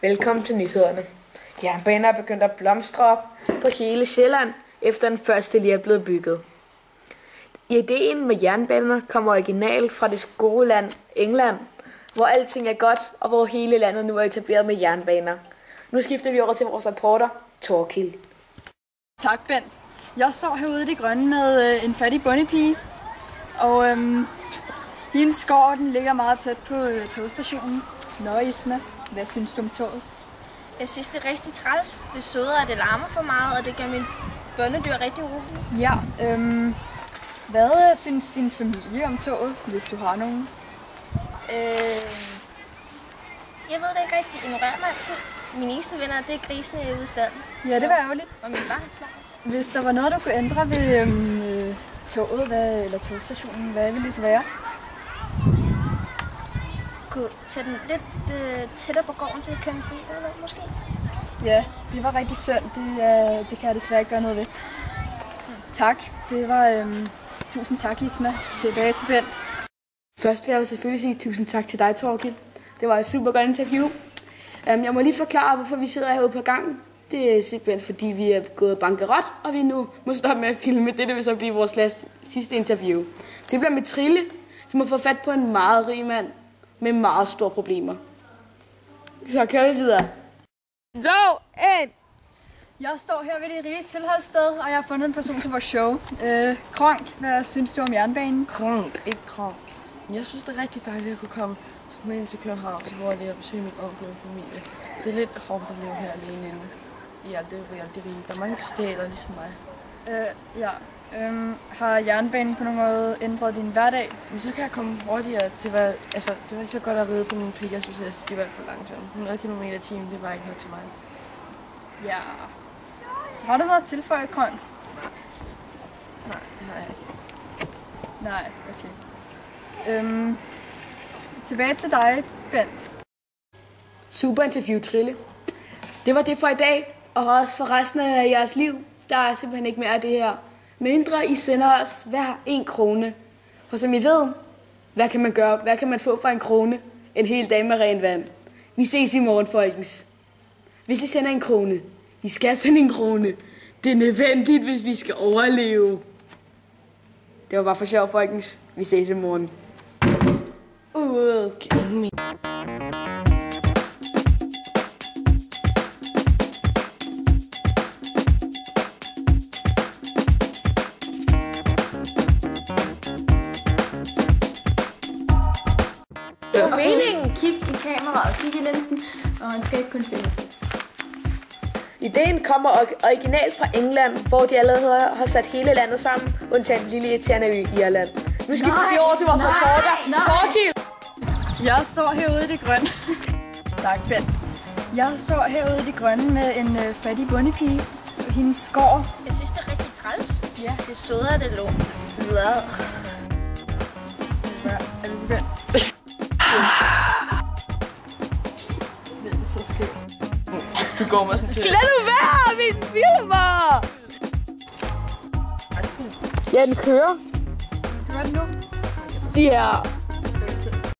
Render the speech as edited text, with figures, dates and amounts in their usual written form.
Velkommen til nyhederne. Jernbaner er begyndt at blomstre op på hele Sjælland, efter den første lige er blevet bygget. Ideen med jernbaner kommer originalt fra det gode land England, hvor alting er godt, og hvor hele landet nu er etableret med jernbaner. Nu skifter vi over til vores reporter, Thorkild. Tak, Bent. Jeg står herude i det grønne med en fattig bondepige, og hendes gård den ligger meget tæt på togstationen. Nå, Isma, hvad synes du om toget? Jeg synes, det er rigtig træls. Det søder, at det larmer for meget, og det gør min bondedyr rigtig urolig. Ja, hvad synes din familie om toget, hvis du har nogen? Jeg ved det ikke rigtigt. Ignorerer mig altid. Mine eneste venner, det er grisene ude i staden. Ja, det var ærgerligt. Og min far, han slår. Hvis der var noget, du kunne ændre ved toget eller togstationen, hvad ville det så være? Kunne tage den lidt tættere på gården til at køre forbi eller måske? Ja, det var rigtig synd. Det kan jeg desværre ikke gøre noget ved. Tak. Det var tusind tak, Isma. Tilbage til Bent. Først vil jeg jo selvfølgelig sige tusind tak til dig, Thorkild. Det var et super godt interview. Jeg må lige forklare, hvorfor vi sidder herude på gangen. Det er simpelthen, fordi vi er gået bankerot, og vi nu må stoppe med at filme. Det vil så blive vores sidste interview. Det bliver med Trille, som har fået fat på en meget rig mand med meget store problemer. Så kører vi videre. 2, 1. Jeg står her ved det riges tilholdssted, og jeg har fundet en person til vores show. Kronk, hvad synes du om jernbanen? Kronk, ikke Kronk. Jeg synes, det er rigtig dejligt at kunne komme sådan ind til København, hvor jeg er at besøge min onkel og familie. Det er lidt hårdt at leve her alene i alt det rige. Der er mange, der stjæler ligesom mig. Ja. Har jernbanen på nogen måde ændret din hverdag? Men så kan jeg komme hurtigere. Det var ikke så godt at ride på min Pegasus, jeg synes, det var alt for langsomt. 100 km i timen, det var ikke noget til mig. Ja. Har du noget at tilføje, Kronk? Nej, det har jeg ikke. Nej, okay. Tilbage til dig, Bent. Super interview, Trille. Det var det for i dag, og også for resten af jeres liv. Der er simpelthen ikke mere af det her. Mindre I sender os hver 1 krone. For som I ved, hvad kan man gøre? Hvad kan man få for 1 krone? En hel dag med rent vand. Vi ses i morgen, folkens. Hvis I sender 1 krone, I skal sende 1 krone. Det er nødvendigt, hvis vi skal overleve. Det var bare for sjov, folkens. Vi ses i morgen. Okay. Det var meningen. Kig i kameraet, kig i linsen, og han skal ikke kunne se det. Ideen kommer originalt fra England, hvor de allerede har sat hele landet sammen, undtagen den lille irriterende ø Irland. Nu skifter vi over til vores reporter, Thorkild. Jeg står herude i det grønne. Tak, Bent. Jeg står herude i det grønne med en fattig bondepige. Hendes gård. Jeg synes, det er rigtig træls. Ja. Det søder, at det lå. Ja, er vi begyndt? Det er så skægt. Du går med sådan til. Lad nu være, min filmer! Ja, den kører. Gør det nu? De her